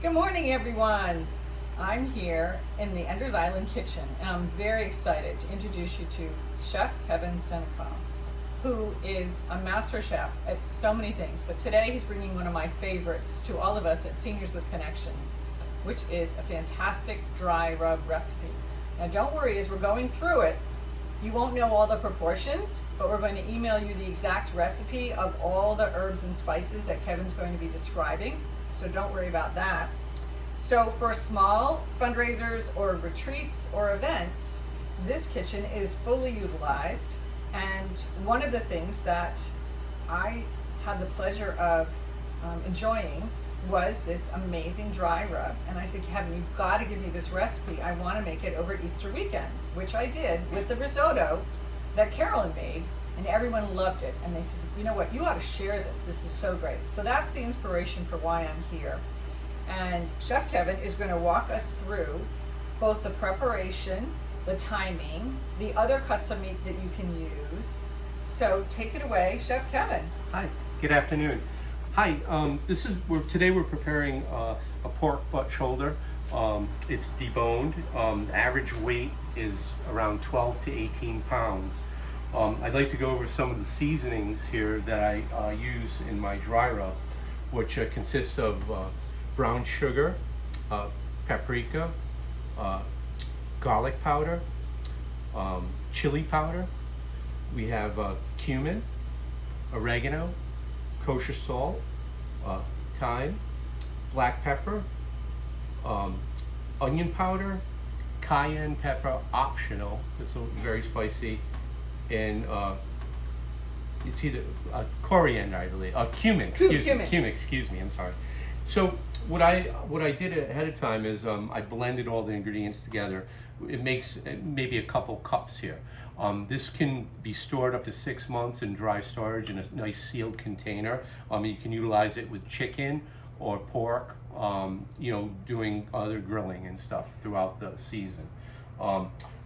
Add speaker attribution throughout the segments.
Speaker 1: Good morning, everyone. I'm here in the Enders Island kitchen, and I'm very excited to introduce you to Chef Kevin Senecal, who is a master chef at so many things. But today he's bringing one of my favorites to all of us at Seniors with Connections, which is a fantastic dry rub recipe. Now, don't worry, as we're going through it, you won't know all the proportions, but we're going to email you the exact recipe of all the herbs and spices that Kevin's going to be describing. So don't worry about that. So for small fundraisers or retreats or events, this kitchen is fully utilized. And one of the things that I had the pleasure of enjoying was this amazing dry rub. And I said, Kevin, you've got to give me this recipe. I want to make it over Easter weekend, which I did with the risotto that Carolyn made, and everyone loved it. And they said, you know what, you ought to share this. This is so great. So that's the inspiration for why I'm here. And Chef Kevin is going to walk us through both the preparation, the timing, the other cuts of meat that you can use. So take it away, Chef Kevin.
Speaker 2: Hi, good afternoon. Hi, today we're preparing a pork butt shoulder. It's deboned. Average weight is around 12 to 18 pounds. I'd like to go over some of the seasonings here that I use in my dry rub, which consists of brown sugar, paprika, garlic powder, chili powder. We have cumin, oregano, kosher salt, thyme, black pepper, onion powder, cayenne pepper, optional. It's very spicy, and it's either coriander, I believe. Cumin, excuse me. I'm sorry. So what I did ahead of time is I blended all the ingredients together. It makes maybe a couple cups here. This can be stored up to 6 months in dry storage in a nice sealed container. You can utilize it with chicken or pork, doing other grilling and stuff throughout the season.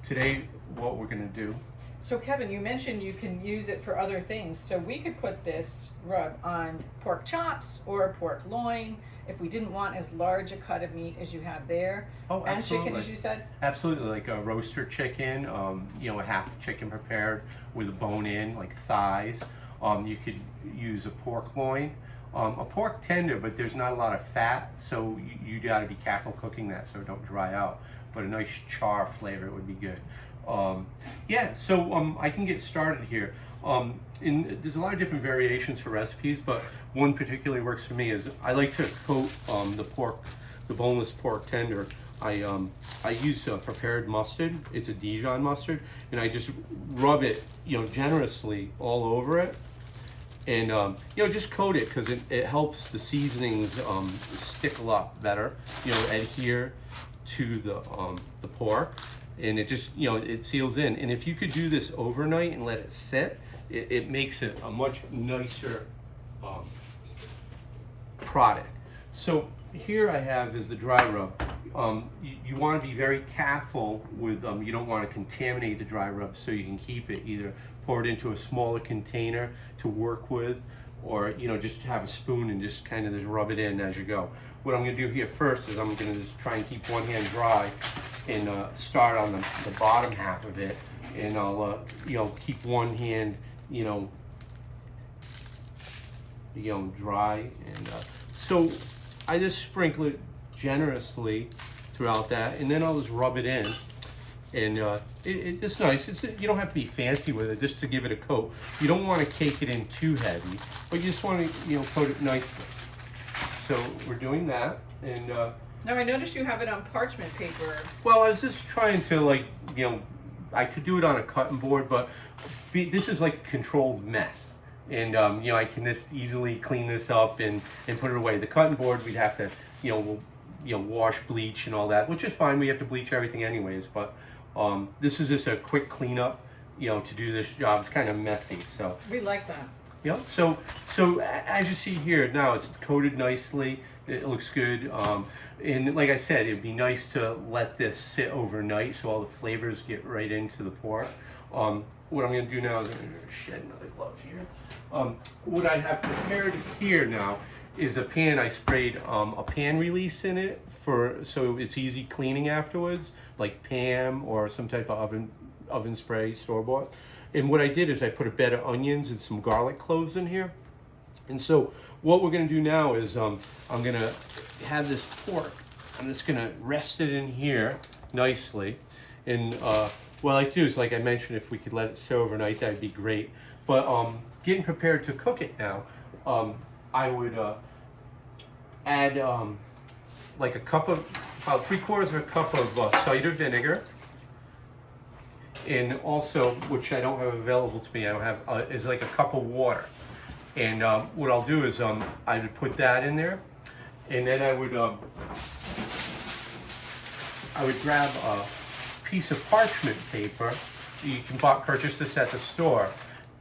Speaker 2: Today, what we're gonna do.
Speaker 1: So Kevin, you mentioned you can use it for other things. So we could put this rub on pork chops or pork loin if we didn't want as large a cut of meat as you have there.
Speaker 2: Oh,
Speaker 1: and
Speaker 2: absolutely.
Speaker 1: chicken, as you said?
Speaker 2: Absolutely, like a roaster chicken, a half chicken prepared with a bone in, like thighs. You could use a pork loin, a pork tender, but there's not a lot of fat, so you gotta be careful cooking that so it don't dry out. But a nice char flavor would be good. I can get started here. There's a lot of different variations for recipes, but one particularly works for me is I like to coat the boneless pork tender. I use prepared mustard. It's a Dijon mustard, and I just rub it, generously all over it, and just coat it because it helps the seasonings stick a lot better. Adhere to the pork. And it just, it seals in. And if you could do this overnight and let it sit, it makes it a much nicer product. So here I have is the dry rub. You want to be very careful with, you don't want to contaminate the dry rub, so you can keep it either poured into a smaller container to work with, or just have a spoon and just kind of just rub it in as you go. What I'm going to do here first is I'm going to just try and keep one hand dry and start on the bottom half of it, and I'll keep one hand dry, and so I just sprinkle it generously throughout that, and then I'll just rub it in. And it's nice. You don't have to be fancy with it, just to give it a coat. You don't want to cake it in too heavy, but you just want to coat it nicely. So we're doing that, and
Speaker 1: Now I noticed you have it on parchment paper.
Speaker 2: well, I was just trying to I could do it on a cutting board, but this is like a controlled mess, and I can just easily clean this up and put it away. The cutting board, we'd have to wash, bleach, and all that, which is fine. We have to bleach everything anyways, but this is just a quick cleanup, to do this job. It's kind of messy, so.
Speaker 1: We like that.
Speaker 2: So as you see here, now it's coated nicely. It looks good. And like I said, it'd be nice to let this sit overnight so all the flavors get right into the pork. What I'm going to do now is I'm going to shed another glove here. What I have prepared here now is a pan. I sprayed a pan release in it so it's easy cleaning afterwards, like Pam or some type of oven spray, store-bought. And what I did is I put a bed of onions and some garlic cloves in here. And so what we're going to do now is I'm going to have this pork. I'm just going to rest it in here nicely. And what I like to do is, like I mentioned, if we could let it sit overnight, that'd be great. But getting prepared to cook it now, I would add like about 3/4 of a cup of cider vinegar. And also, which I don't have available to me, I don't have, is like a cup of water. And what I'll do is I would put that in there, and then I would grab a piece of parchment paper. You can purchase this at the store.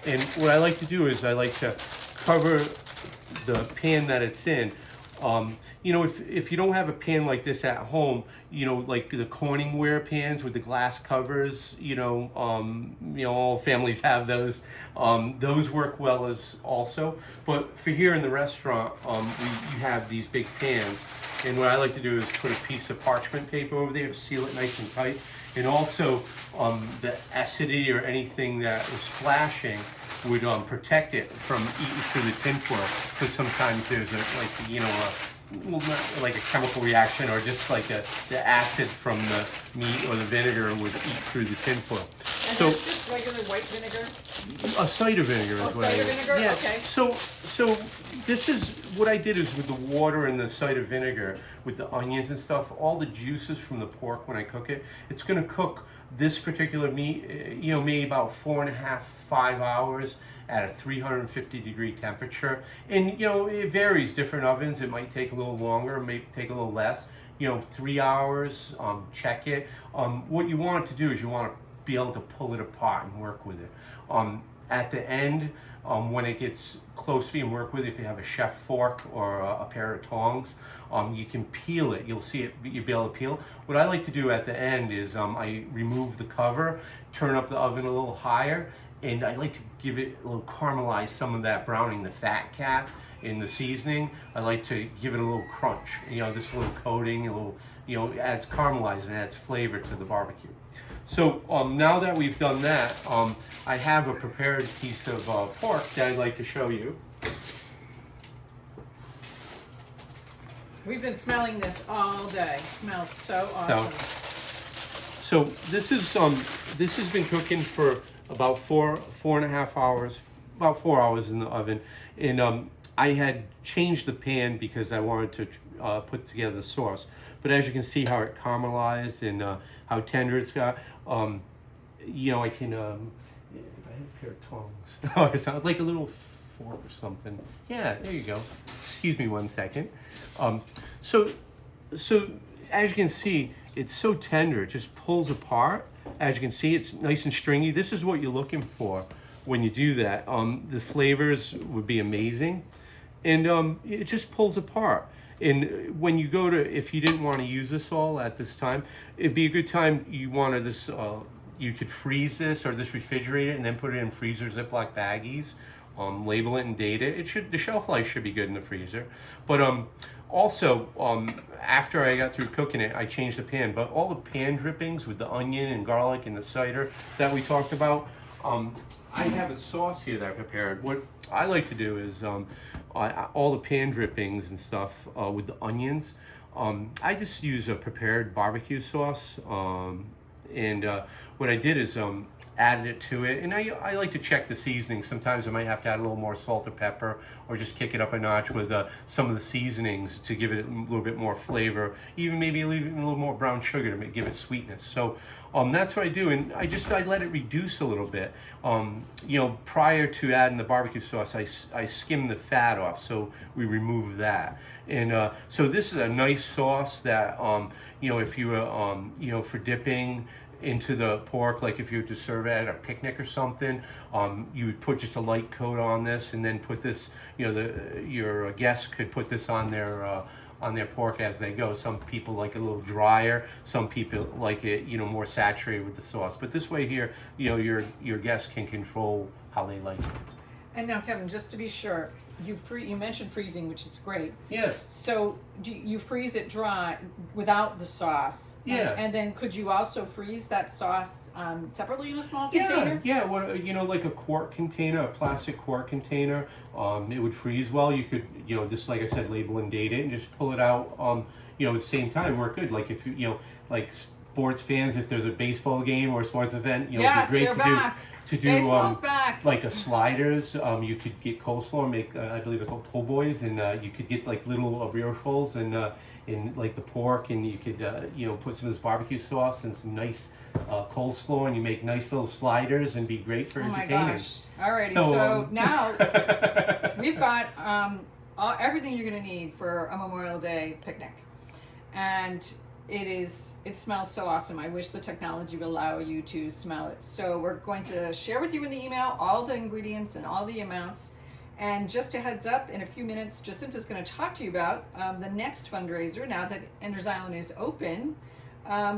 Speaker 2: And what I like to do is I like to cover the pan that it's in. You know, if you don't have a pan like this at home, you know, like the Corningware pans with the glass covers, all families have those. Those work well as also. But for here in the restaurant, you have these big pans. And what I like to do is put a piece of parchment paper over there to seal it nice and tight. And also, the acidity or anything that is splashing would protect it from eating through the tinfoil. Because sometimes there's like a chemical reaction, or just like the acid from the meat or the vinegar would eat through the tinfoil.
Speaker 1: And
Speaker 2: So
Speaker 1: that's just regular white vinegar?
Speaker 2: a cider vinegar is what I
Speaker 1: cider
Speaker 2: use.
Speaker 1: vinegar?
Speaker 2: Yeah.
Speaker 1: Okay.
Speaker 2: So this is what I did is with the water and the cider vinegar, with the onions and stuff, all the juices from the pork when I cook it, it's going to cook this particular meat, maybe about 4.5, 5 hours at a 350-degree temperature. And, it varies, different ovens. It might take a little longer, it may take a little less. 3 hours, check it. What you want it to do is you want to be able to pull it apart and work with it. At the end, when it gets close to being worked with, if you have a chef fork or a pair of tongs, you can peel it. You'll see it, you'll be able to peel. What I like to do at the end is I remove the cover, turn up the oven a little higher, and I like to give it a little caramelize some of that browning, the fat cap in the seasoning. I like to give it a little crunch, this little coating, a little, adds caramelize and adds flavor to the barbecue. So now that we've done that, I have a prepared piece of pork that I'd like to show you.
Speaker 1: We've been smelling this all day. It smells so awesome.
Speaker 2: So this has been cooking for about 4.5 hours, about 4 hours in the oven, and I had changed the pan because I wanted to put together the sauce. But as you can see how it caramelized and how tender it's got, I can, if I had a pair of tongs, or it sounds like a little fork or something. Yeah, there you go. Excuse me 1 second. So as you can see, it's so tender, it just pulls apart. As you can see, it's nice and stringy. This is what you're looking for when you do that. The flavors would be amazing, and it just pulls apart. And when you go to, if you didn't want to use this all at this time, it'd be a good time. You wanted this, you could freeze this or this refrigerate it and then put it in freezer Ziploc baggies. Label it and date it. The shelf life should be good in the freezer. But also, after I got through cooking it, I changed the pan. But all the pan drippings with the onion and garlic and the cider that we talked about, I have a sauce here that I prepared. What I like to do is all the pan drippings and stuff with the onions. I just use a prepared barbecue sauce. And what I did is added it to it, and I like to check the seasoning. Sometimes I might have to add a little more salt or pepper, or just kick it up a notch with some of the seasonings to give it a little bit more flavor, even maybe a little more brown sugar to give it sweetness. So that's what I do, and I let it reduce a little bit. Prior to adding the barbecue sauce, I skim the fat off, so we remove that. And so this is a nice sauce that if you were for dipping into the pork, like if you were to serve it at a picnic or something, you would put just a light coat on this, and then put this, your guests could put this on their pork as they go. Some people like it a little drier, some people like it more saturated with the sauce. But this way here, your guests can control how they like it.
Speaker 1: And now, Kevin, just to be sure, you mentioned freezing, which is great.
Speaker 2: Yes.
Speaker 1: So do you freeze it dry without the sauce?
Speaker 2: Yeah.
Speaker 1: And then could you also freeze that sauce separately in a small container?
Speaker 2: Yeah. Well, like a quart container, a plastic quart container, it would freeze well. You could, just like I said, label and date it, and just pull it out. At the same time, work good. Like if like sports fans, if there's a baseball game or a sports event,
Speaker 1: Yes,
Speaker 2: it'd be great
Speaker 1: they're back.
Speaker 2: to do
Speaker 1: Baseball's back.
Speaker 2: like a sliders. You could get coleslaw, make I believe they're called po' boys, and you could get like little burritos and in like the pork, and you could put some of this barbecue sauce and some nice coleslaw, and you make nice little sliders and be great for entertaining.
Speaker 1: Oh my gosh! Alrighty, so now we've got everything you're going to need for a Memorial Day picnic, and it smells so awesome. I wish the technology would allow you to smell it. So we're going to share with you in the email all the ingredients and all the amounts. And just a heads up, in a few minutes, Jacinta's going to talk to you about the next fundraiser now that Enders Island is open,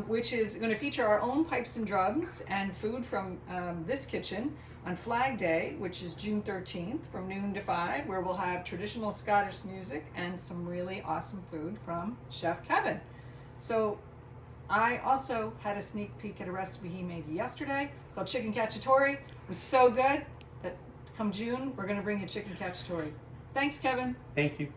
Speaker 1: which is going to feature our own pipes and drums and food from this kitchen on Flag Day, which is June 13th from noon to 5, where we'll have traditional Scottish music and some really awesome food from Chef Kevin. So I also had a sneak peek at a recipe he made yesterday called chicken cacciatore. It was so good that come June, we're going to bring you chicken cacciatore. Thanks, Kevin.
Speaker 2: Thank you.